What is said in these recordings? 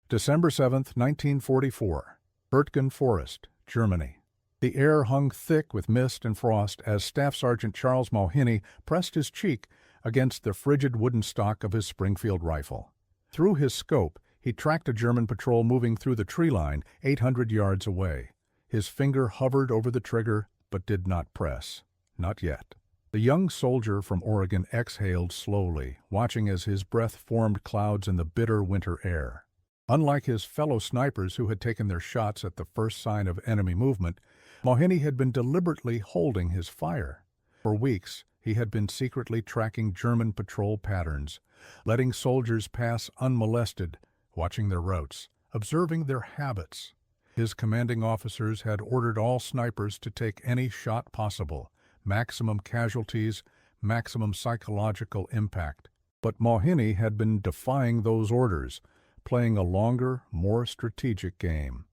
December 7, 1944. Hürtgen Forest, Germany. The air hung thick with mist and frost as Staff Sergeant Charles Mauhiny pressed his cheek against the frigid wooden stock of his Springfield rifle. Through his scope, he tracked a German patrol moving through the tree line 800 yards away. His finger hovered over the trigger, but did not press. Not yet. The young soldier from Oregon exhaled slowly, watching as his breath formed clouds in the bitter winter air. Unlike his fellow snipers who had taken their shots at the first sign of enemy movement, Mauhiny had been deliberately holding his fire. For weeks, he had been secretly tracking German patrol patterns, letting soldiers pass unmolested, watching their routes, observing their habits. His commanding officers had ordered all snipers to take any shot possible, maximum casualties, maximum psychological impact. But Mauhiny had been defying those orders, playing a longer, more strategic game.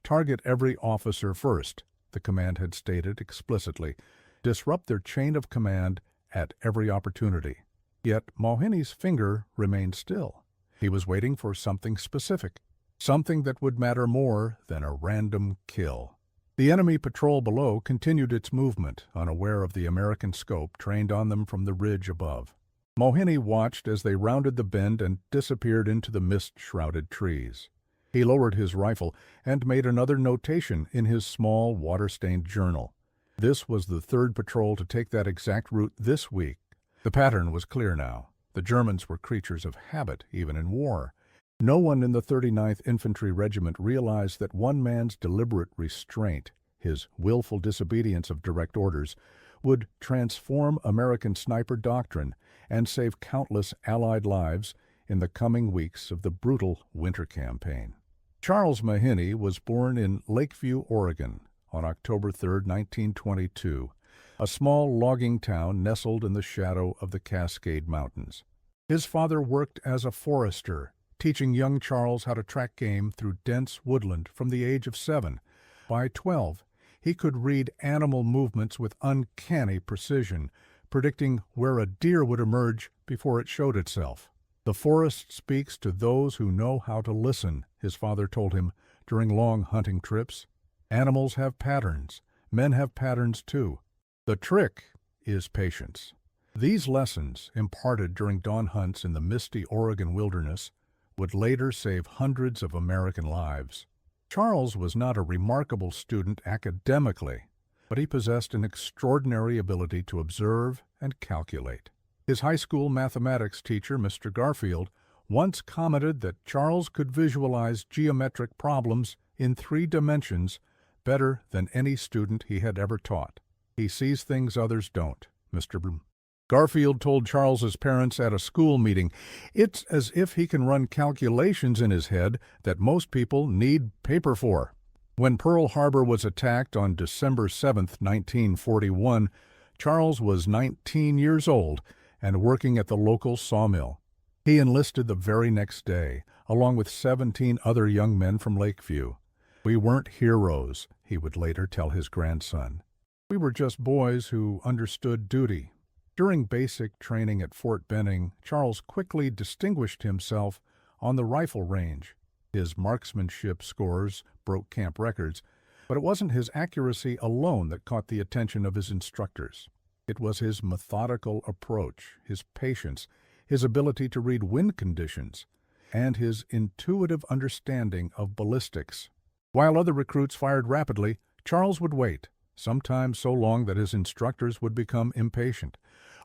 Target every officer first, the command had stated explicitly. Disrupt their chain of command at every opportunity. Yet Mauhiny's finger remained still. He was waiting for something specific, something that would matter more than a random kill. The enemy patrol below continued its movement, unaware of the American scope trained on them from the ridge above. Mauhiny watched as they rounded the bend and disappeared into the mist-shrouded trees. He lowered his rifle and made another notation in his small, water-stained journal. This was the third patrol to take that exact route this week. The pattern was clear now. The Germans were creatures of habit, even in war. No one in the 39th Infantry Regiment realized that one man's deliberate restraint, his willful disobedience of direct orders, would transform American sniper doctrine and save countless Allied lives in the coming weeks of the brutal winter campaign. Charles Mauhiny was born in Lakeview, Oregon, on October 3, 1922, a small logging town nestled in the shadow of the Cascade Mountains. His father worked as a forester, teaching young Charles how to track game through dense woodland from the age of 7. By 12, he could read animal movements with uncanny precision, predicting where a deer would emerge before it showed itself. The forest speaks to those who know how to listen, his father told him during long hunting trips. Animals have patterns. Men have patterns too. The trick is patience. These lessons, imparted during dawn hunts in the misty Oregon wilderness, would later save hundreds of American lives. Charles was not a remarkable student academically, but he possessed an extraordinary ability to observe and calculate. His high school mathematics teacher, Mr. Garfield, once commented that Charles could visualize geometric problems in 3 dimensions better than any student he had ever taught. He sees things others don't, Mr. Bloom. Garfield told Charles's parents at a school meeting, "It's as if he can run calculations in his head that most people need paper for." When Pearl Harbor was attacked on December 7, 1941, Charles was 19 years old and working at the local sawmill. He enlisted the very next day, along with 17 other young men from Lakeview. "We weren't heroes," he would later tell his grandson. "We were just boys who understood duty." During basic training at Fort Benning, Charles quickly distinguished himself on the rifle range. His marksmanship scores broke camp records, but it wasn't his accuracy alone that caught the attention of his instructors. It was his methodical approach, his patience, his ability to read wind conditions, and his intuitive understanding of ballistics. While other recruits fired rapidly, Charles would wait, sometimes so long that his instructors would become impatient.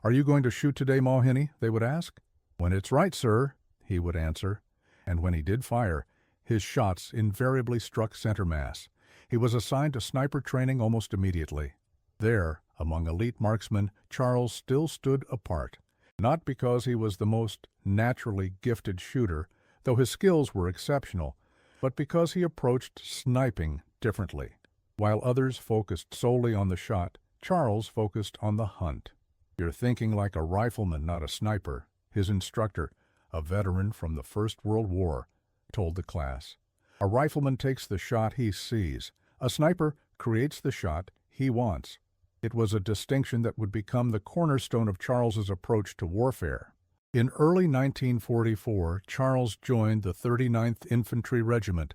"Are you going to shoot today, Mauhiny?" they would ask. "When it's right, sir," he would answer. And when he did fire, his shots invariably struck center mass. He was assigned to sniper training almost immediately. There, among elite marksmen, Charles still stood apart, not because he was the most naturally gifted shooter, though his skills were exceptional, but because he approached sniping differently. While others focused solely on the shot, Charles focused on the hunt. "You're thinking like a rifleman, not a sniper," his instructor, a veteran from the First World War, told the class. "A rifleman takes the shot he sees. A sniper creates the shot he wants." It was a distinction that would become the cornerstone of Charles's approach to warfare. In early 1944, Charles joined the 39th Infantry Regiment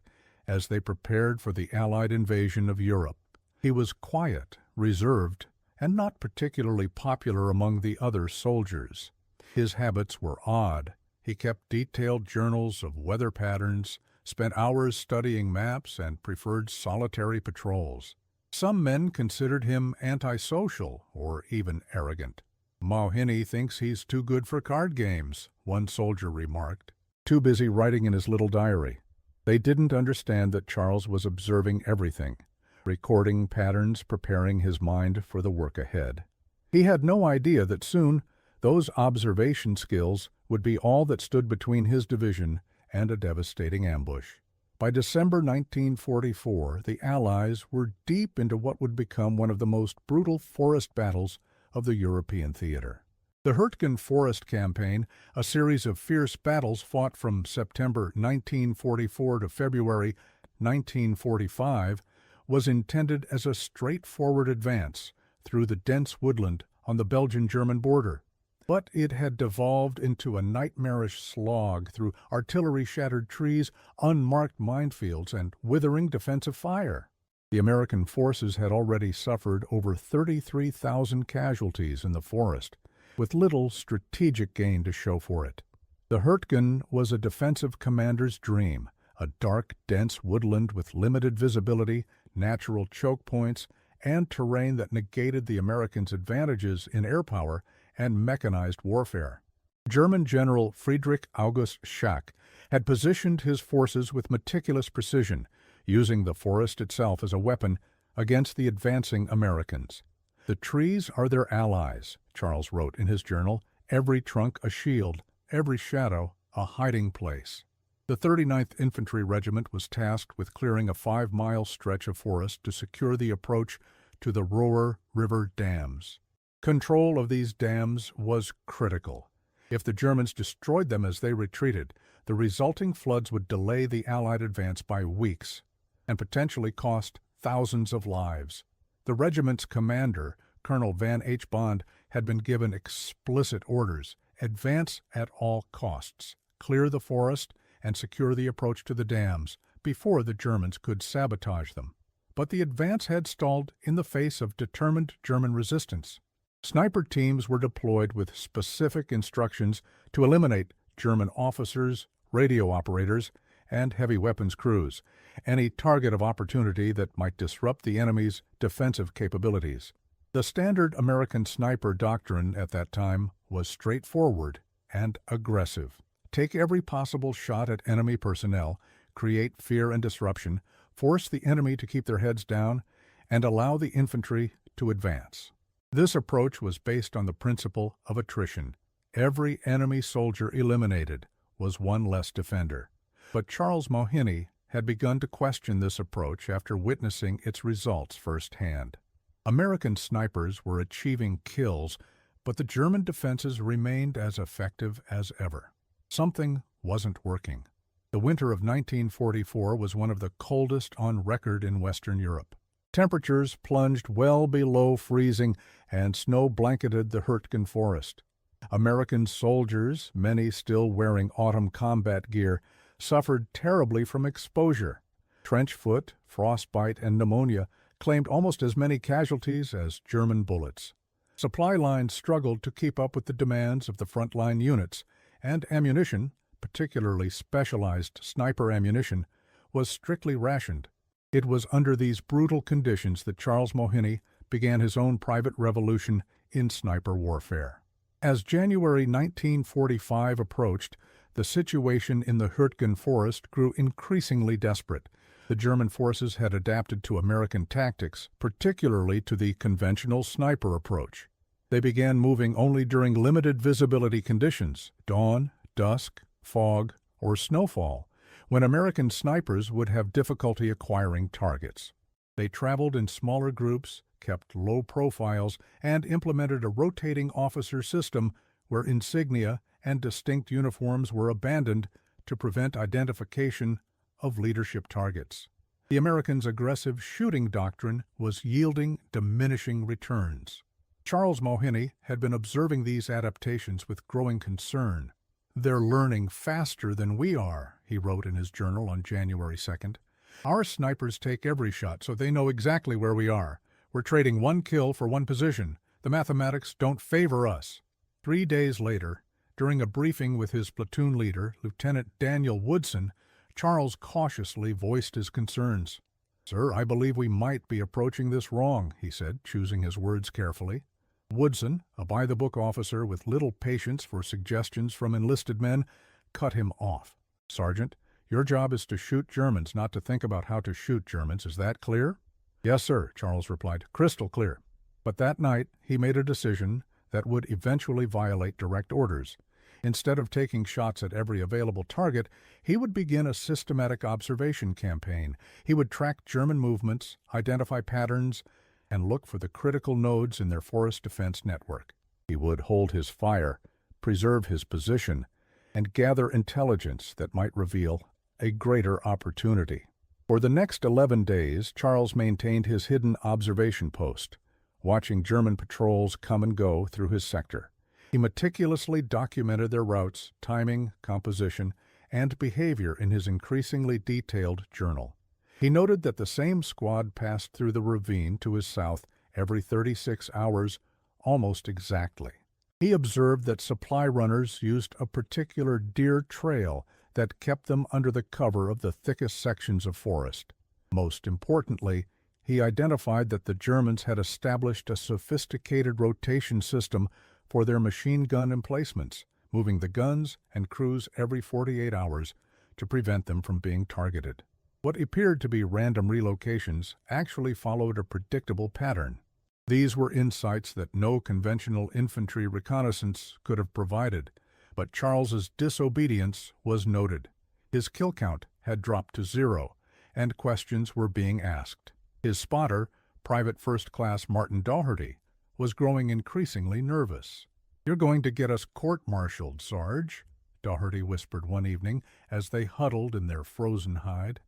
as they prepared for the Allied invasion of Europe. He was quiet, reserved, and not particularly popular among the other soldiers. His habits were odd. He kept detailed journals of weather patterns, spent hours studying maps, and preferred solitary patrols. Some men considered him antisocial or even arrogant. "Mauhenny thinks he's too good for card games," one soldier remarked. Too busy writing in his little diary. They didn't understand that Charles was observing everything, recording patterns, preparing his mind for the work ahead. He had no idea that soon those observation skills would be all that stood between his division and a devastating ambush. By December 1944, the Allies were deep into what would become one of the most brutal forest battles of the European theater. The Hurtgen Forest Campaign, a series of fierce battles fought from September 1944 to February 1945, was intended as a straightforward advance through the dense woodland on the Belgian-German border. But it had devolved into a nightmarish slog through artillery-shattered trees, unmarked minefields, and withering defensive fire. The American forces had already suffered over 33,000 casualties in the forest, with little strategic gain to show for it. The Hurtgen was a defensive commander's dream, a dark, dense woodland with limited visibility, natural choke points, and terrain that negated the Americans' advantages in air power and mechanized warfare. German General Friedrich August Schack had positioned his forces with meticulous precision, using the forest itself as a weapon against the advancing Americans. "The trees are their allies," Charles wrote in his journal, "every trunk a shield, every shadow a hiding place." The 39th Infantry Regiment was tasked with clearing a 5-mile stretch of forest to secure the approach to the Roer River dams. Control of these dams was critical. If the Germans destroyed them as they retreated, the resulting floods would delay the Allied advance by weeks and potentially cost thousands of lives. The regiment's commander, Colonel Van H. Bond, had been given explicit orders: advance at all costs, clear the forest, and secure the approach to the dams before the Germans could sabotage them. But the advance had stalled in the face of determined German resistance. Sniper teams were deployed with specific instructions to eliminate German officers, radio operators, and heavy weapons crews, any target of opportunity that might disrupt the enemy's defensive capabilities. The standard American sniper doctrine at that time was straightforward and aggressive. Take every possible shot at enemy personnel, create fear and disruption, force the enemy to keep their heads down, and allow the infantry to advance. This approach was based on the principle of attrition. Every enemy soldier eliminated was one less defender. But Charles Mauhenny had begun to question this approach after witnessing its results firsthand. American snipers were achieving kills, but the German defenses remained as effective as ever. Something wasn't working. The winter of 1944 was one of the coldest on record in Western Europe. Temperatures plunged well below freezing, and snow blanketed the Hurtgen forest. American soldiers, many still wearing autumn combat gear, suffered terribly from exposure. Trench foot, frostbite, and pneumonia claimed almost as many casualties as German bullets. Supply lines struggled to keep up with the demands of the frontline units, and ammunition, particularly specialized sniper ammunition, was strictly rationed. It was under these brutal conditions that Charles Mauhenny began his own private revolution in sniper warfare. As January 1945 approached, the situation in the Hurtgen forest grew increasingly desperate. The German forces had adapted to American tactics, particularly to the conventional sniper approach. They began moving only during limited visibility conditions, dawn, dusk, fog, or snowfall, when American snipers would have difficulty acquiring targets. They traveled in smaller groups, kept low profiles, and implemented a rotating officer system where insignia and distinct uniforms were abandoned to prevent identification of leadership targets. The Americans' aggressive shooting doctrine was yielding diminishing returns. Charles Mauhenny had been observing these adaptations with growing concern. "They're learning faster than we are," he wrote in his journal on January 2nd. "Our snipers take every shot, so they know exactly where we are. We're trading one kill for one position. The mathematics don't favor us." 3 days later, during a briefing with his platoon leader, Lieutenant Daniel Woodson, Charles cautiously voiced his concerns. "Sir, I believe we might be approaching this wrong," he said, choosing his words carefully. Woodson, a by-the-book officer with little patience for suggestions from enlisted men, cut him off. "Sergeant, your job is to shoot Germans, not to think about how to shoot Germans. Is that clear?" "Yes, sir," Charles replied. "Crystal clear." But that night he made a decision that would eventually violate direct orders. Instead of taking shots at every available target, he would begin a systematic observation campaign. He would track German movements, identify patterns, and look for the critical nodes in their forest defense network. He would hold his fire, preserve his position, and gather intelligence that might reveal a greater opportunity. For the next 11 days, Charles maintained his hidden observation post, watching German patrols come and go through his sector. He meticulously documented their routes, timing, composition, and behavior in his increasingly detailed journal. He noted that the same squad passed through the ravine to his south every 36 hours, almost exactly. He observed that supply runners used a particular deer trail that kept them under the cover of the thickest sections of forest. Most importantly, he identified that the Germans had established a sophisticated rotation system for their machine gun emplacements, moving the guns and crews every 48 hours to prevent them from being targeted. What appeared to be random relocations actually followed a predictable pattern. These were insights that no conventional infantry reconnaissance could have provided, but Charles's disobedience was noted. His kill count had dropped to 0, and questions were being asked. His spotter, Private First Class Martin Daugherty, was growing increasingly nervous. "You're going to get us court-martialed, Sarge," Daugherty whispered one evening as they huddled in their frozen hide.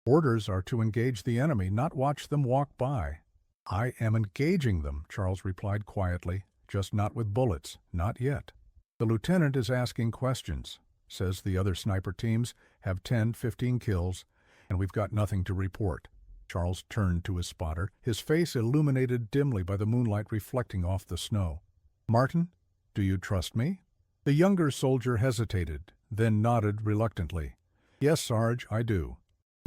"Orders are to engage the enemy, not watch them walk by." "I am engaging them," Charles replied quietly, "just not with bullets, not yet." "The lieutenant is asking questions. Says the other sniper teams have 10-15 kills, and we've got nothing to report." Charles turned to his spotter, his face illuminated dimly by the moonlight reflecting off the snow. "Martin, do you trust me?" The younger soldier hesitated, then nodded reluctantly. "Yes, Sarge, I do."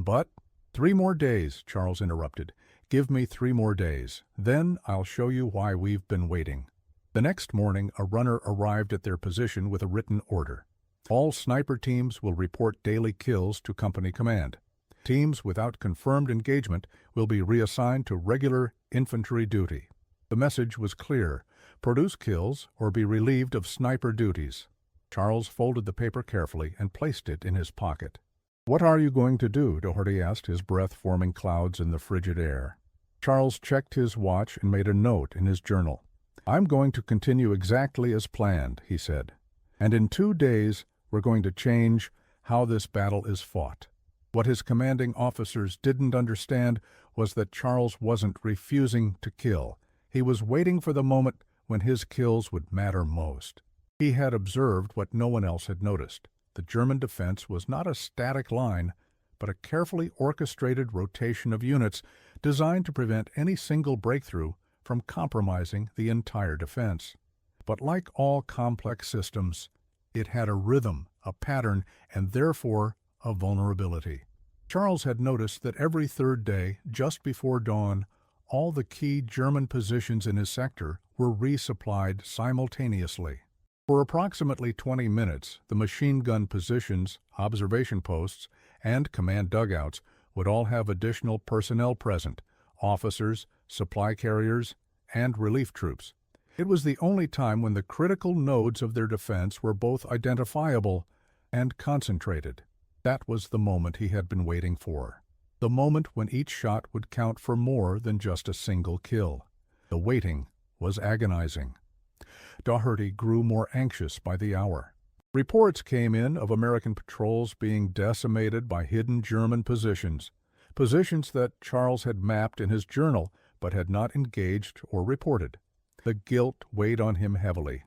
"But—" "3 more days," Charles interrupted. "Give me 3 more days. Then I'll show you why we've been waiting." The next morning, a runner arrived at their position with a written order. "All sniper teams will report daily kills to company command. Teams without confirmed engagement will be reassigned to regular infantry duty." The message was clear: produce kills or be relieved of sniper duties. Charles folded the paper carefully and placed it in his pocket. "What are you going to do?" Daugherty asked, his breath forming clouds in the frigid air. Charles checked his watch and made a note in his journal. "I'm going to continue exactly as planned," he said. "And in 2 days, we're going to change how this battle is fought." What his commanding officers didn't understand was that Charles wasn't refusing to kill. He was waiting for the moment when his kills would matter most. He had observed what no one else had noticed. The German defense was not a static line, but a carefully orchestrated rotation of units designed to prevent any single breakthrough from compromising the entire defense. But like all complex systems, it had a rhythm, a pattern, and therefore a vulnerability. Charles had noticed that every 3rd day, just before dawn, all the key German positions in his sector were resupplied simultaneously. For approximately 20 minutes, the machine gun positions, observation posts, and command dugouts would all have additional personnel present: officers, supply carriers, and relief troops. It was the only time when the critical nodes of their defense were both identifiable and concentrated. That was the moment he had been waiting for. The moment when each shot would count for more than just a single kill. The waiting was agonizing. Daugherty grew more anxious by the hour. Reports came in of American patrols being decimated by hidden German positions that Charles had mapped in his journal but had not engaged or reported. The guilt weighed on him heavily,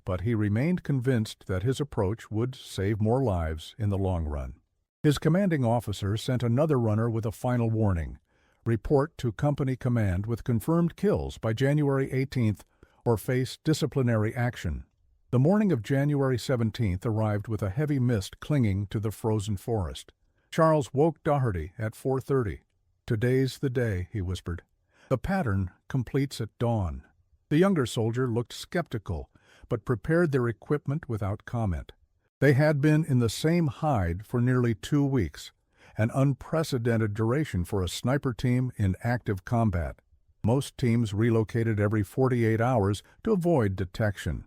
but he remained convinced that his approach would save more lives in the long run. His commanding officer sent another runner with a final warning: report to company command with confirmed kills by January 18th or face disciplinary action. The morning of January 17th arrived with a heavy mist clinging to the frozen forest. Charles woke Doherty at 4:30. "Today's the day," he whispered. "The pattern completes at dawn." The younger soldier looked skeptical, but prepared their equipment without comment. They had been in the same hide for nearly 2 weeks, an unprecedented duration for a sniper team in active combat. Most teams relocated every 48 hours to avoid detection.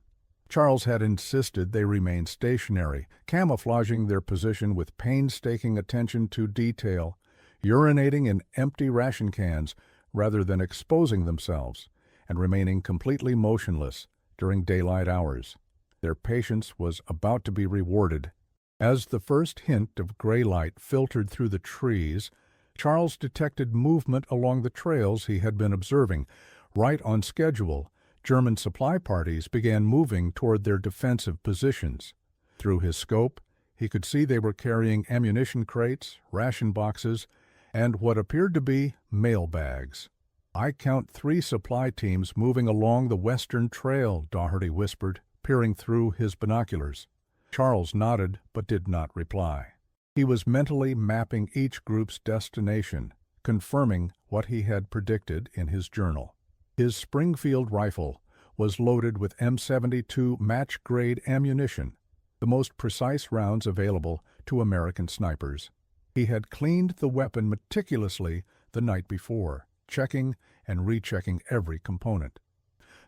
Charles had insisted they remain stationary, camouflaging their position with painstaking attention to detail, urinating in empty ration cans rather than exposing themselves, and remaining completely motionless during daylight hours. Their patience was about to be rewarded. As the first hint of gray light filtered through the trees, Charles detected movement along the trails he had been observing. Right on schedule, German supply parties began moving toward their defensive positions. Through his scope, he could see they were carrying ammunition crates, ration boxes, and what appeared to be mail bags. "I count 3 supply teams moving along the western trail," Doherty whispered, peering through his binoculars. Charles nodded but did not reply. He was mentally mapping each group's destination, confirming what he had predicted in his journal. His Springfield rifle was loaded with M72 match-grade ammunition, the most precise rounds available to American snipers. He had cleaned the weapon meticulously the night before, checking and rechecking every component.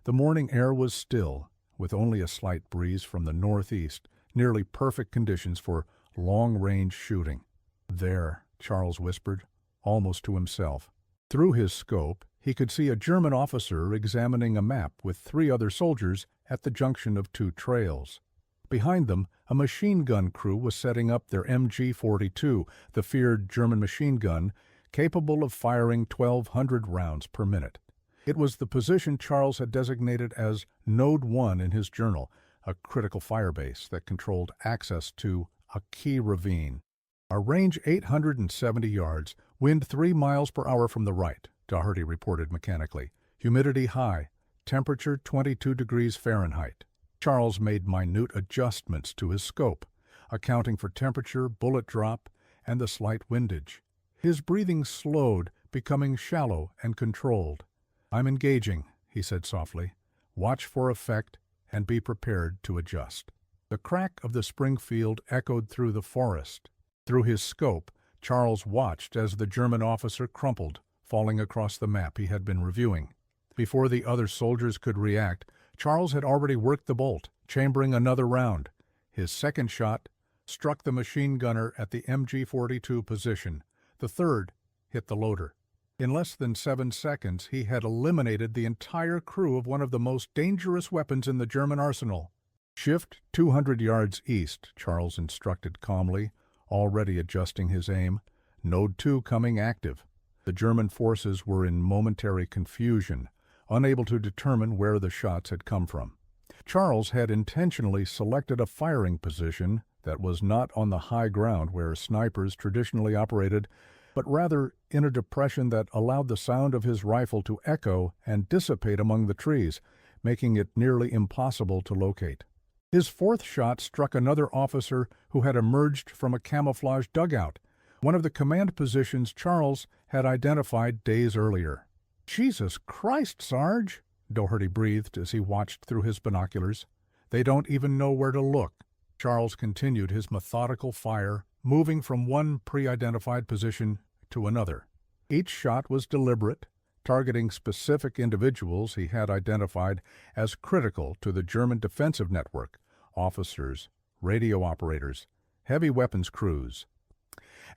The morning air was still, with only a slight breeze from the northeast, nearly perfect conditions for long-range shooting. "There," Charles whispered, almost to himself. Through his scope, he could see a German officer examining a map with 3 other soldiers at the junction of 2 trails. Behind them, a machine gun crew was setting up their MG-42, the feared German machine gun, capable of firing 1,200 rounds per minute. It was the position Charles had designated as Node 1 in his journal, a critical firebase that controlled access to a key ravine. "A range 870 yards, wind 3 miles per hour from the right," Doherty reported mechanically. "Humidity high, temperature 22 degrees Fahrenheit." Charles made minute adjustments to his scope, accounting for temperature, bullet drop, and the slight windage. His breathing slowed, becoming shallow and controlled. "I'm engaging," he said softly. "Watch for effect and be prepared to adjust." The crack of the Springfield echoed through the forest. Through his scope, Charles watched as the German officer crumpled, falling across the map he had been reviewing. Before the other soldiers could react, Charles had already worked the bolt, chambering another round. His second shot struck the machine gunner at the MG-42 position. The third hit the loader. In less than 7 seconds, he had eliminated the entire crew of one of the most dangerous weapons in the German arsenal. "Shift 200 yards east," Charles instructed calmly, already adjusting his aim. "Node 2 coming active." The German forces were in momentary confusion, unable to determine where the shots had come from. Charles had intentionally selected a firing position that was not on the high ground where snipers traditionally operated, but rather in a depression that allowed the sound of his rifle to echo and dissipate among the trees, making it nearly impossible to locate. His 4th shot struck another officer who had emerged from a camouflage dugout, one of the command positions Charles had identified days earlier. "Jesus Christ, Sarge!" Doherty breathed as he watched through his binoculars. "They don't even know where to look." Charles continued his methodical fire, moving from one pre-identified position to another. Each shot was deliberate, targeting specific individuals he had identified as critical to the German defensive network: officers, radio operators, heavy weapons crews.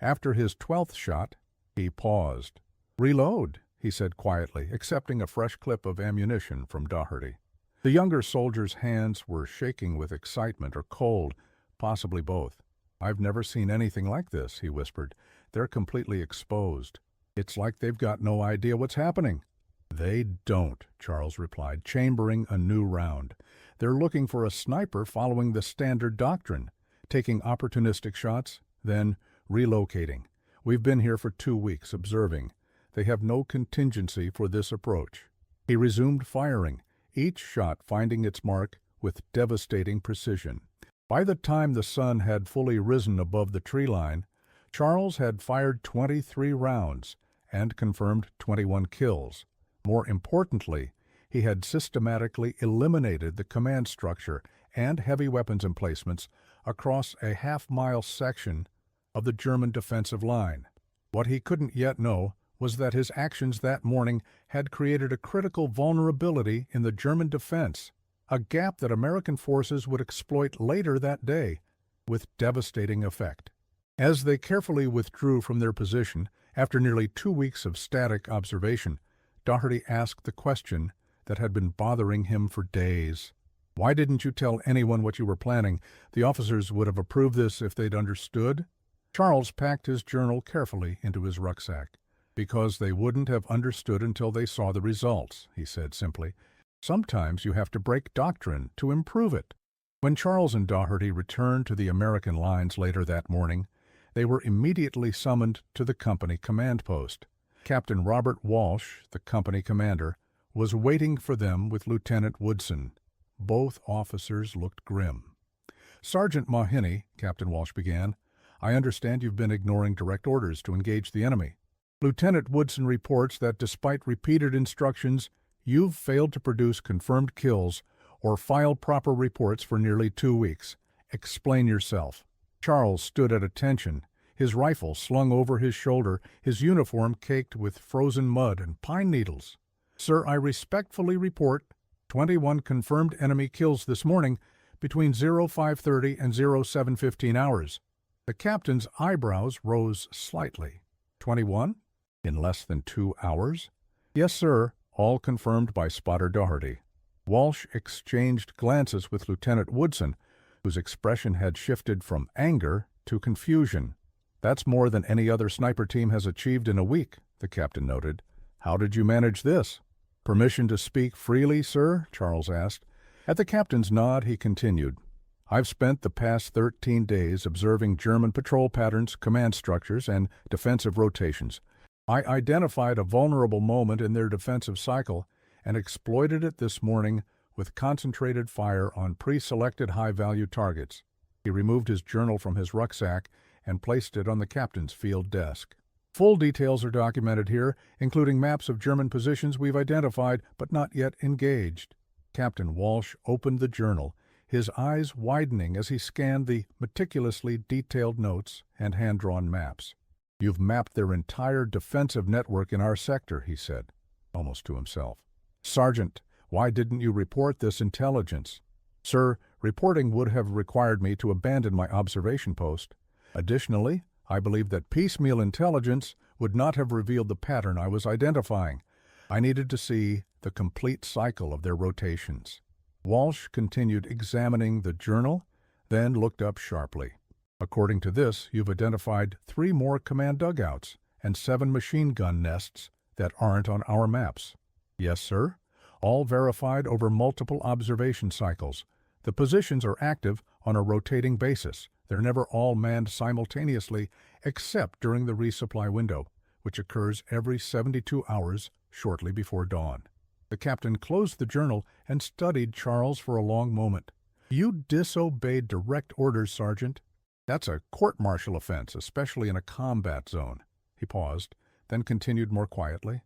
After his 12th shot, he paused. "Reload," he said quietly, accepting a fresh clip of ammunition from Doherty. The younger soldier's hands were shaking with excitement or cold, possibly both. "I've never seen anything like this," he whispered. "They're completely exposed. It's like they've got no idea what's happening." "They don't," Charles replied, chambering a new round. "They're looking for a sniper following the standard doctrine, taking opportunistic shots, then relocating. We've been here for 2 weeks, observing. They have no contingency for this approach." He resumed firing, each shot finding its mark with devastating precision. By the time the sun had fully risen above the tree line, Charles had fired 23 rounds and confirmed 21 kills. More importantly, he had systematically eliminated the command structure and heavy weapons emplacements across a half-mile section of the German defensive line. What he couldn't yet know was that his actions that morning had created a critical vulnerability in the German defense, a gap that American forces would exploit later that day with devastating effect. As they carefully withdrew from their position after nearly 2 weeks of static observation, Doherty asked the question that had been bothering him for days. "Why didn't you tell anyone what you were planning? The officers would have approved this if they'd understood." Charles packed his journal carefully into his rucksack. "Because they wouldn't have understood until they saw the results," he said simply. "Sometimes you have to break doctrine to improve it." When Charles and Doherty returned to the American lines later that morning, they were immediately summoned to the company command post. Captain Robert Walsh, the company commander, was waiting for them with Lieutenant Woodson. Both officers looked grim. "Sergeant Mauheny," Captain Walsh began, "I understand you've been ignoring direct orders to engage the enemy. Lieutenant Woodson reports that despite repeated instructions, you've failed to produce confirmed kills or file proper reports for nearly 2 weeks. Explain yourself." Charles stood at attention, his rifle slung over his shoulder, his uniform caked with frozen mud and pine needles. "Sir, I respectfully report 21 confirmed enemy kills this morning between 0530 and 0715 hours. The captain's eyebrows rose slightly. 21? In less than 2 hours? "Yes, sir," all confirmed by Spotter Doherty. Walsh exchanged glances with Lieutenant Woodson, whose expression had shifted from anger to confusion. "That's more than any other sniper team has achieved in a week," the captain noted. "How did you manage this?" "Permission to speak freely, sir?" Charles asked. At the captain's nod, he continued, "I've spent the past 13 days observing German patrol patterns, command structures, and defensive rotations. I identified a vulnerable moment in their defensive cycle and exploited it this morning with concentrated fire on pre-selected high-value targets." He removed his journal from his rucksack and placed it on the captain's field desk. "Full details are documented here, including maps of German positions we've identified but not yet engaged." Captain Walsh opened the journal, his eyes widening as he scanned the meticulously detailed notes and hand-drawn maps. "You've mapped their entire defensive network in our sector," he said, almost to himself. "Sergeant, why didn't you report this intelligence?" "Sir, reporting would have required me to abandon my observation post. Additionally, I believe that piecemeal intelligence would not have revealed the pattern I was identifying. I needed to see the complete cycle of their rotations." Walsh continued examining the journal, then looked up sharply. "According to this, you've identified 3 more command dugouts and 7 machine gun nests that aren't on our maps." "Yes, sir. All verified over multiple observation cycles. The positions are active on a rotating basis. They're never all manned simultaneously, except during the resupply window, which occurs every 72 hours shortly before dawn." The captain closed the journal and studied Charles for a long moment. "You disobeyed direct orders, Sergeant. That's a court-martial offense, especially in a combat zone." He paused, then continued more quietly.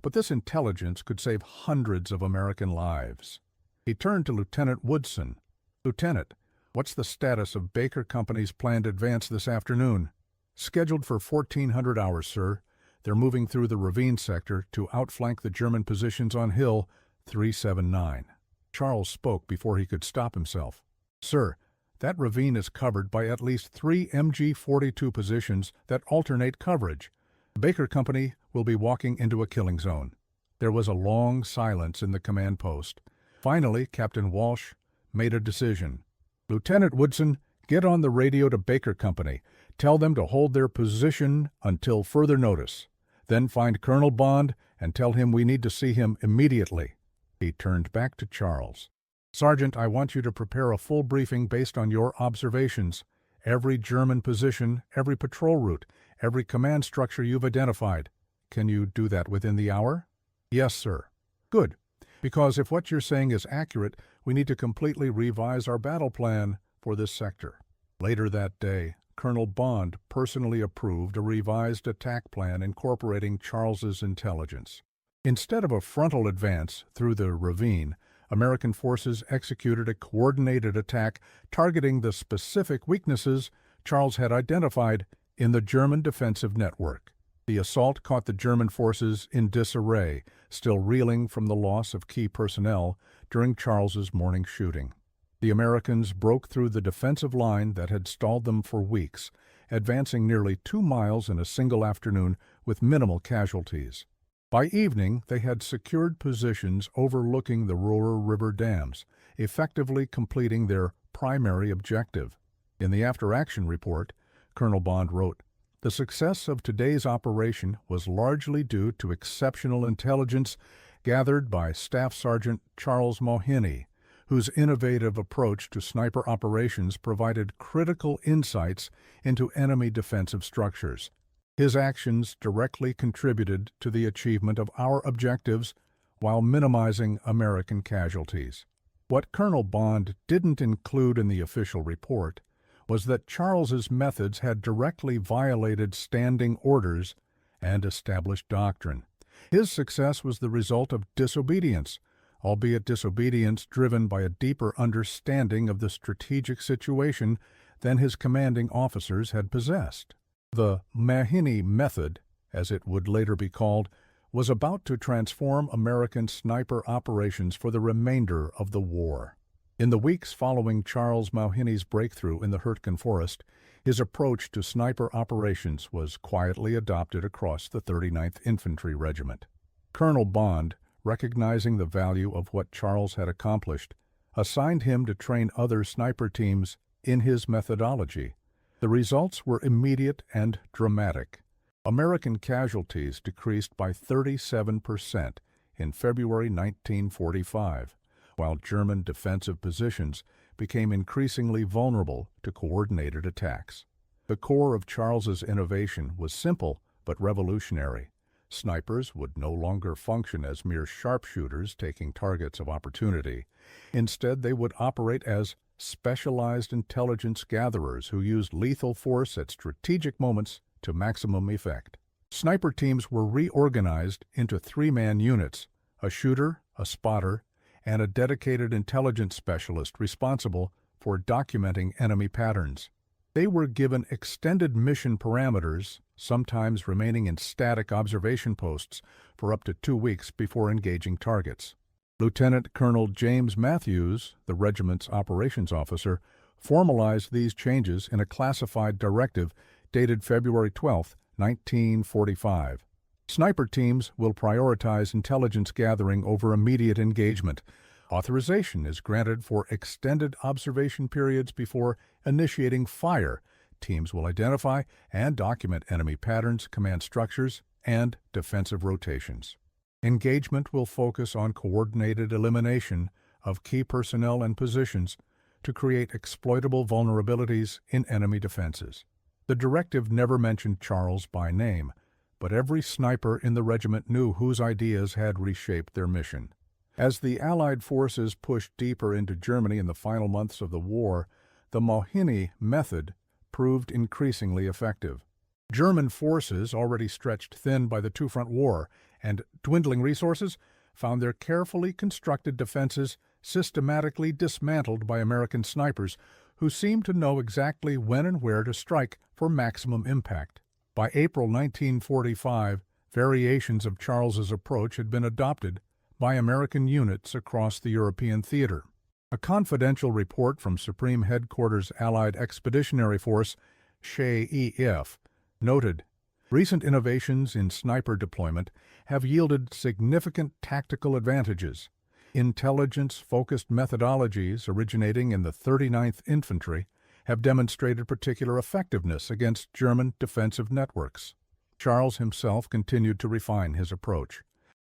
"But this intelligence could save hundreds of American lives." He turned to Lieutenant Woodson. "Lieutenant, what's the status of Baker Company's planned advance this afternoon?" "Scheduled for 1400 hours, sir. They're moving through the ravine sector to outflank the German positions on Hill 379. Charles spoke before he could stop himself. "Sir, that ravine is covered by at least 3 MG-42 positions that alternate coverage. Baker Company will be walking into a killing zone." There was a long silence in the command post. Finally, Captain Walsh made a decision. "Lieutenant Woodson, get on the radio to Baker Company. Tell them to hold their position until further notice. Then find Colonel Bond and tell him we need to see him immediately." He turned back to Charles. "Sergeant, I want you to prepare a full briefing based on your observations. Every German position, every patrol route, every command structure you've identified. Can you do that within the hour?" "Yes, sir." "Good. Because if what you're saying is accurate, we need to completely revise our battle plan for this sector." Later that day, Colonel Bond personally approved a revised attack plan incorporating Charles's intelligence. Instead of a frontal advance through the ravine, American forces executed a coordinated attack targeting the specific weaknesses Charles had identified in the German defensive network. The assault caught the German forces in disarray, still reeling from the loss of key personnel during Charles's morning shooting. The Americans broke through the defensive line that had stalled them for weeks, advancing nearly 2 miles in a single afternoon with minimal casualties. By evening, they had secured positions overlooking the Roer River dams, effectively completing their primary objective. In the after-action report, Colonel Bond wrote, "The success of today's operation was largely due to exceptional intelligence gathered by Staff Sergeant Charles Mauheney, whose innovative approach to sniper operations provided critical insights into enemy defensive structures. His actions directly contributed to the achievement of our objectives while minimizing American casualties." What Colonel Bond didn't include in the official report was that Charles's methods had directly violated standing orders and established doctrine. His success was the result of disobedience, albeit disobedience driven by a deeper understanding of the strategic situation than his commanding officers had possessed. The Mauheney method, as it would later be called, was about to transform American sniper operations for the remainder of the war. In the weeks following Charles Mauheney's breakthrough in the Hurtgen Forest, his approach to sniper operations was quietly adopted across the 39th Infantry Regiment. Colonel Bond, recognizing the value of what Charles had accomplished, assigned him to train other sniper teams in his methodology. The results were immediate and dramatic. American casualties decreased by 37% in February 1945, while German defensive positions became increasingly vulnerable to coordinated attacks. The core of Charles's innovation was simple but revolutionary. Snipers would no longer function as mere sharpshooters taking targets of opportunity. Instead, they would operate as specialized intelligence gatherers who used lethal force at strategic moments to maximum effect. Sniper teams were reorganized into 3-man units: a shooter, a spotter, and a dedicated intelligence specialist responsible for documenting enemy patterns. They were given extended mission parameters, sometimes remaining in static observation posts for up to 2 weeks before engaging targets. Lieutenant Colonel James Matthews, the regiment's operations officer, formalized these changes in a classified directive dated February 12, 1945. Sniper teams will prioritize intelligence gathering over immediate engagement. Authorization is granted for extended observation periods before initiating fire. Teams will identify and document enemy patterns, command structures, and defensive rotations. Engagement will focus on coordinated elimination of key personnel and positions to create exploitable vulnerabilities in enemy defenses. The directive never mentioned Charles by name, but every sniper in the regiment knew whose ideas had reshaped their mission. As the Allied forces pushed deeper into Germany in the final months of the war, the Mauheney method proved increasingly effective. German forces, already stretched thin by the two-front war and dwindling resources, found their carefully constructed defenses systematically dismantled by American snipers who seemed to know exactly when and where to strike for maximum impact. By April 1945, variations of Charles's approach had been adopted by American units across the European theater. A confidential report from Supreme Headquarters Allied Expeditionary Force, SHE-EF, noted, "Recent innovations in sniper deployment have yielded significant tactical advantages. Intelligence-focused methodologies originating in the 39th Infantry have demonstrated particular effectiveness against German defensive networks." Charles himself continued to refine his approach.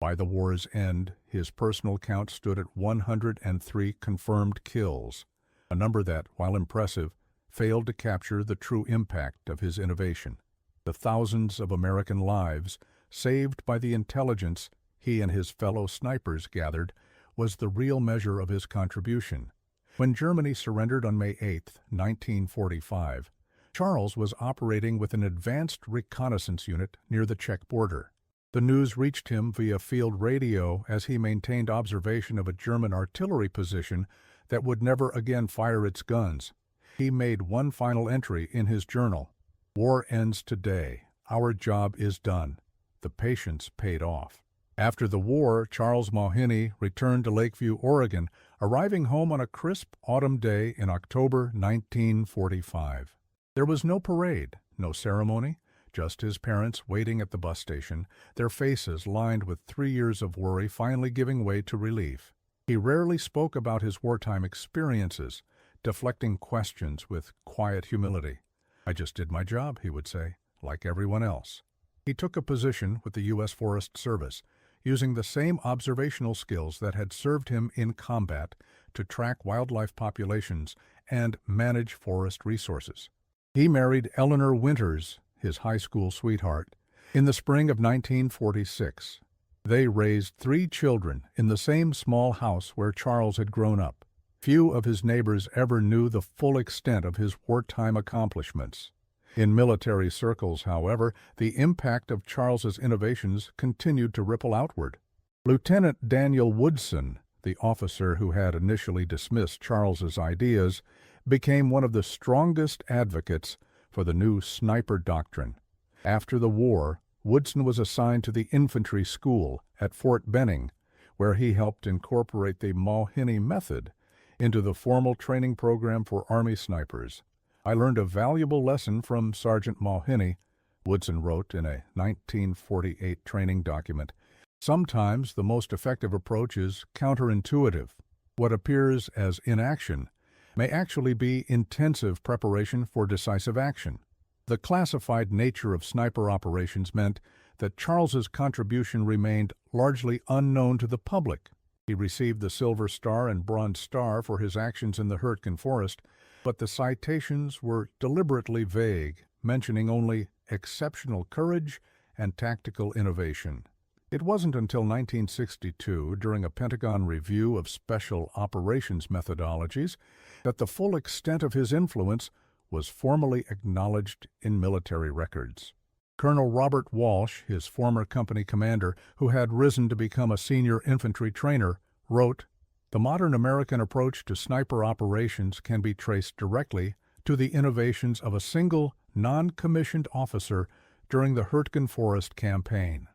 By the war's end, his personal count stood at 103 confirmed kills, a number that, while impressive, failed to capture the true impact of his innovation. The thousands of American lives saved by the intelligence he and his fellow snipers gathered was the real measure of his contribution. When Germany surrendered on May 8, 1945, Charles was operating with an advanced reconnaissance unit near the Czech border. The news reached him via field radio as he maintained observation of a German artillery position that would never again fire its guns. He made one final entry in his journal: "War ends today. Our job is done. The patience paid off." After the war, Charles Mauheny returned to Lakeview, Oregon, arriving home on a crisp autumn day in October 1945. There was no parade, no ceremony, just his parents waiting at the bus station, their faces lined with 3 years of worry finally giving way to relief. He rarely spoke about his wartime experiences, deflecting questions with quiet humility. "I just did my job," he would say, "like everyone else." He took a position with the U.S. Forest Service, using the same observational skills that had served him in combat to track wildlife populations and manage forest resources. He married Eleanor Winters, his high school sweetheart, in the spring of 1946. They raised 3 children in the same small house where Charles had grown up. Few of his neighbors ever knew the full extent of his wartime accomplishments. In military circles, however, the impact of Charles's innovations continued to ripple outward. Lieutenant Daniel Woodson, the officer who had initially dismissed Charles's ideas, became one of the strongest advocates for the new sniper doctrine. After the war, Woodson was assigned to the infantry school at Fort Benning, where he helped incorporate the Mauheny method into the formal training program for Army snipers. "I learned a valuable lesson from Sergeant Mauheny," Woodson wrote in a 1948 training document. "Sometimes the most effective approach is counterintuitive. What appears as inaction may actually be intensive preparation for decisive action." The classified nature of sniper operations meant that Charles's contribution remained largely unknown to the public. He received the Silver Star and Bronze Star for his actions in the Hurtgen Forest, but the citations were deliberately vague, mentioning only exceptional courage and tactical innovation. It wasn't until 1962, during a Pentagon review of special operations methodologies, that the full extent of his influence was formally acknowledged in military records. Colonel Robert Walsh, his former company commander, who had risen to become a senior infantry trainer, wrote, "The modern American approach to sniper operations can be traced directly to the innovations of a single, non-commissioned officer during the Hurtgen Forest campaign.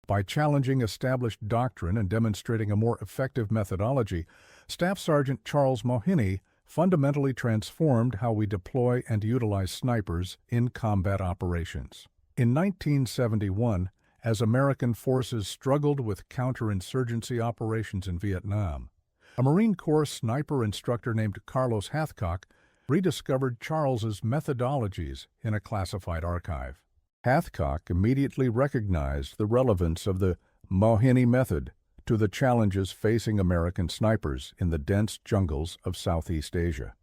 By challenging established doctrine and demonstrating a more effective methodology, Staff Sergeant Charles Mauheny fundamentally transformed how we deploy and utilize snipers in combat operations." In 1971, as American forces struggled with counterinsurgency operations in Vietnam, a Marine Corps sniper instructor named Carlos Hathcock rediscovered Charles's methodologies in a classified archive. Hathcock immediately recognized the relevance of the Mauheny method to the challenges facing American snipers in the dense jungles of Southeast Asia.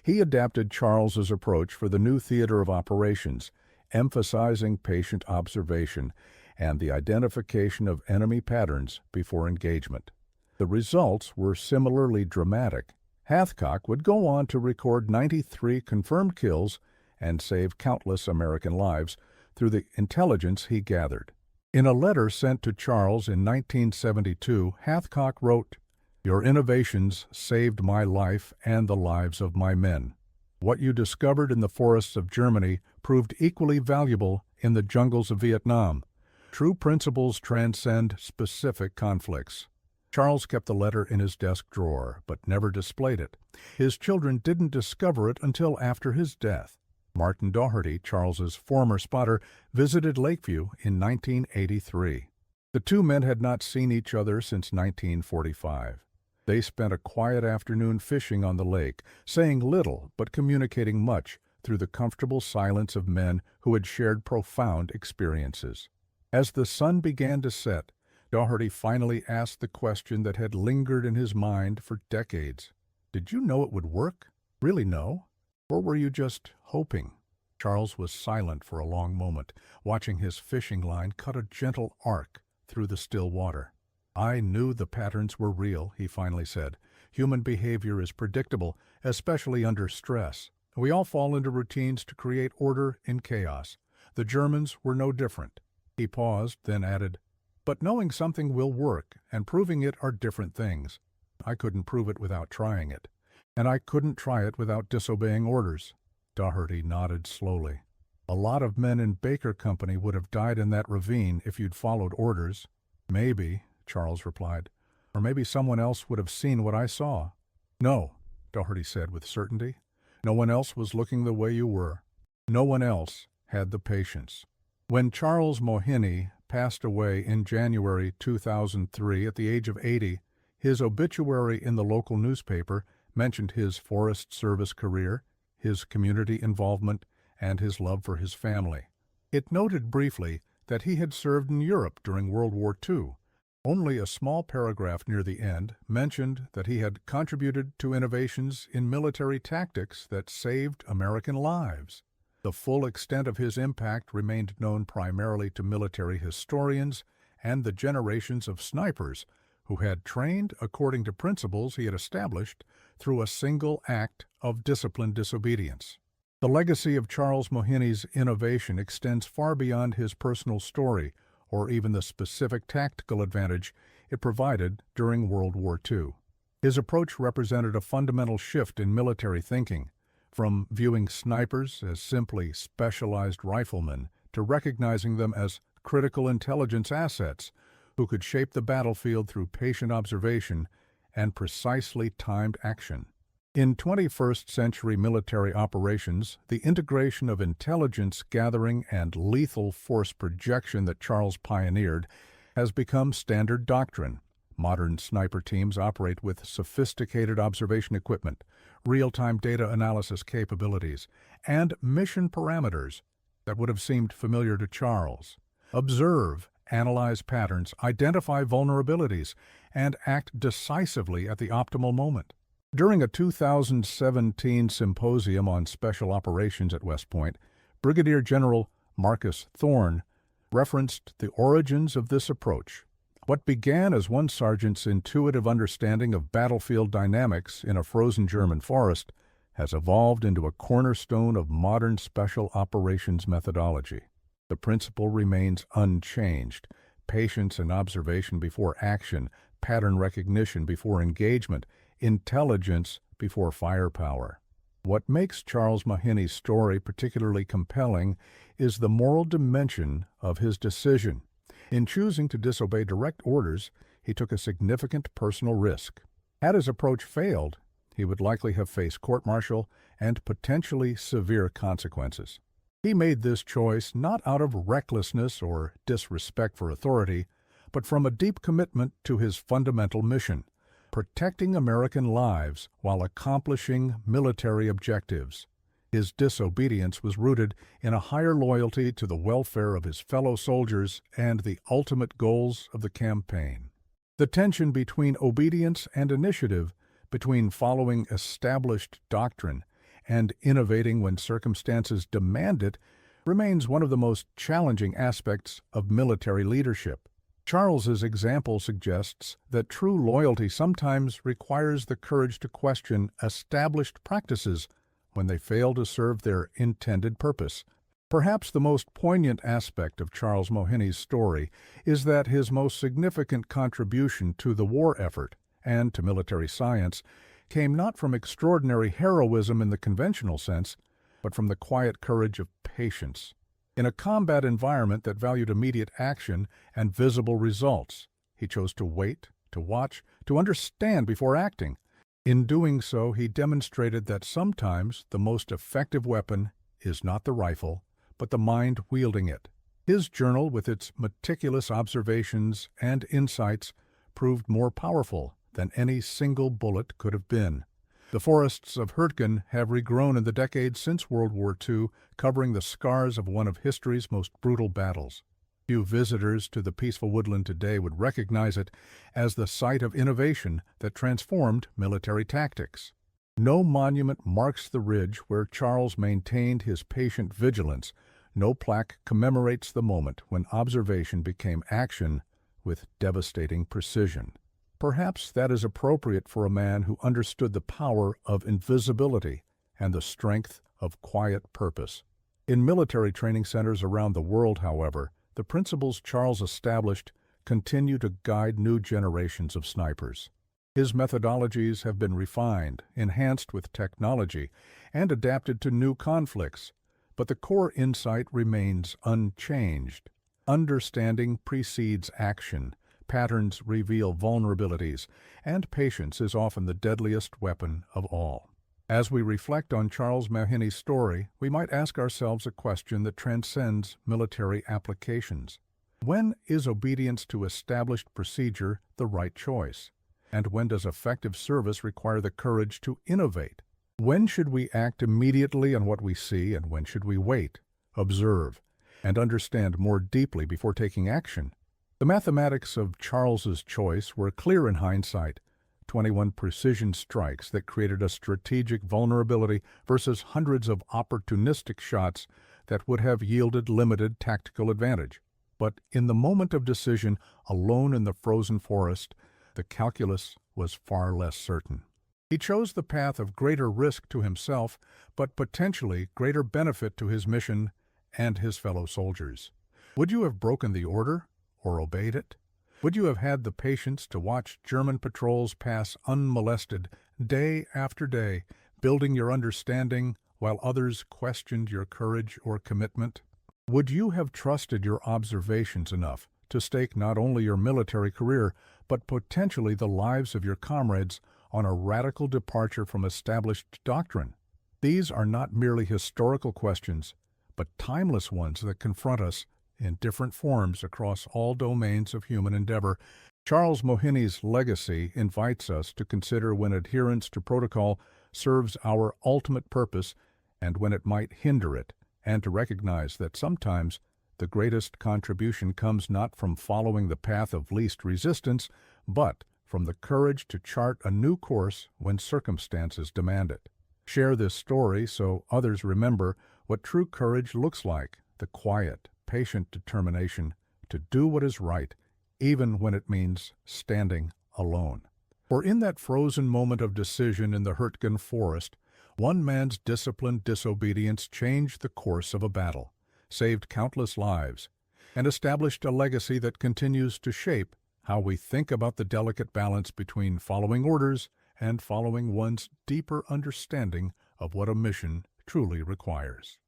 He adapted Charles's approach for the new theater of operations, emphasizing patient observation and the identification of enemy patterns before engagement. The results were similarly dramatic. Hathcock would go on to record 93 confirmed kills and save countless American lives through the intelligence he gathered. In a letter sent to Charles in 1972, Hathcock wrote, "Your innovations saved my life and the lives of my men. What you discovered in the forests of Germany proved equally valuable in the jungles of Vietnam. True principles transcend specific conflicts." Charles kept the letter in his desk drawer, but never displayed it. His children didn't discover it until after his death. Martin Doherty, Charles's former spotter, visited Lakeview in 1983. The two men had not seen each other since 1945. They spent a quiet afternoon fishing on the lake, saying little but communicating much through the comfortable silence of men who had shared profound experiences. As the sun began to set, Doherty finally asked the question that had lingered in his mind for decades. Did you know it would work? Really know? Or were you just hoping? Charles was silent for a long moment, watching his fishing line cut a gentle arc through the still water. I knew the patterns were real, he finally said. Human behavior is predictable, especially under stress. We all fall into routines to create order in chaos. The Germans were no different. He paused, then added, "But knowing something will work and proving it are different things. I couldn't prove it without trying it. And I couldn't try it without disobeying orders." Doherty nodded slowly. "A lot of men in Baker Company would have died in that ravine if you'd followed orders." "Maybe," Charles replied. "Or maybe someone else would have seen what I saw." "No," Doherty said with certainty. "No one else was looking the way you were. No one else had the patience." When Charles Mohini passed away in January 2003 at the age of 80, his obituary in the local newspaper mentioned his Forest Service career, his community involvement, and his love for his family. It noted briefly that he had served in Europe during World War II. Only a small paragraph near the end mentioned that he had contributed to innovations in military tactics that saved American lives. The full extent of his impact remained known primarily to military historians and the generations of snipers who had trained according to principles he had established through a single act of disciplined disobedience. The legacy of Charles Mohini's innovation extends far beyond his personal story or even the specific tactical advantage it provided during World War II. His approach represented a fundamental shift in military thinking, from viewing snipers as simply specialized riflemen to recognizing them as critical intelligence assets who could shape the battlefield through patient observation and precisely timed action. In 21st century military operations, the integration of intelligence gathering and lethal force projection that Charles pioneered has become standard doctrine. Modern sniper teams operate with sophisticated observation equipment, real-time data analysis capabilities, and mission parameters that would have seemed familiar to Charles. Observe, analyze patterns, identify vulnerabilities, and act decisively at the optimal moment. During a 2017 symposium on special operations at West Point, Brigadier General Marcus Thorne referenced the origins of this approach. What began as one sergeant's intuitive understanding of battlefield dynamics in a frozen German forest has evolved into a cornerstone of modern special operations methodology. The principle remains unchanged: patience and observation before action, pattern recognition before engagement, intelligence before firepower. What makes Charles Mohini's story particularly compelling is the moral dimension of his decision. In choosing to disobey direct orders, he took a significant personal risk. Had his approach failed, he would likely have faced court-martial and potentially severe consequences. He made this choice not out of recklessness or disrespect for authority, but from a deep commitment to his fundamental mission: protecting American lives while accomplishing military objectives. His disobedience was rooted in a higher loyalty to the welfare of his fellow soldiers and the ultimate goals of the campaign. The tension between obedience and initiative, between following established doctrine and innovating when circumstances demand it, remains one of the most challenging aspects of military leadership. Charles's example suggests that true loyalty sometimes requires the courage to question established practices when they fail to serve their intended purpose. Perhaps the most poignant aspect of Charles Mohini's story is that his most significant contribution to the war effort and to military science came not from extraordinary heroism in the conventional sense, but from the quiet courage of patience. In a combat environment that valued immediate action and visible results, he chose to wait, to watch, to understand before acting. In doing so, he demonstrated that sometimes the most effective weapon is not the rifle, but the mind wielding it. His journal, with its meticulous observations and insights, proved more powerful than any single bullet could have been. The forests of Hurtgen have regrown in the decades since World War II, covering the scars of one of history's most brutal battles. Few visitors to the peaceful woodland today would recognize it as the site of innovation that transformed military tactics. No monument marks the ridge where Charles maintained his patient vigilance. No plaque commemorates the moment when observation became action with devastating precision. Perhaps that is appropriate for a man who understood the power of invisibility and the strength of quiet purpose. In military training centers around the world, however, the principles Charles established continue to guide new generations of snipers. His methodologies have been refined, enhanced with technology, and adapted to new conflicts, but the core insight remains unchanged. Understanding precedes action, patterns reveal vulnerabilities, and patience is often the deadliest weapon of all. As we reflect on Charles Mahiney's story, we might ask ourselves a question that transcends military applications. When is obedience to established procedure the right choice? And when does effective service require the courage to innovate? When should we act immediately on what we see, and when should we wait, observe, and understand more deeply before taking action? The mathematics of Charles's choice were clear in hindsight. 21 precision strikes that created a strategic vulnerability versus hundreds of opportunistic shots that would have yielded limited tactical advantage. But in the moment of decision, alone in the frozen forest, the calculus was far less certain. He chose the path of greater risk to himself, but potentially greater benefit to his mission and his fellow soldiers. Would you have broken the order or obeyed it? Would you have had the patience to watch German patrols pass unmolested day after day, building your understanding while others questioned your courage or commitment? Would you have trusted your observations enough to stake not only your military career, but potentially the lives of your comrades on a radical departure from established doctrine? These are not merely historical questions, but timeless ones that confront us in different forms across all domains of human endeavor. Charles Mahiney's legacy invites us to consider when adherence to protocol serves our ultimate purpose and when it might hinder it, and to recognize that sometimes the greatest contribution comes not from following the path of least resistance, but from the courage to chart a new course when circumstances demand it. Share this story so others remember what true courage looks like, the quiet, patient determination to do what is right, even when it means standing alone. For in that frozen moment of decision in the Hurtgen forest, one man's disciplined disobedience changed the course of a battle, saved countless lives, and established a legacy that continues to shape how we think about the delicate balance between following orders and following one's deeper understanding of what a mission truly requires.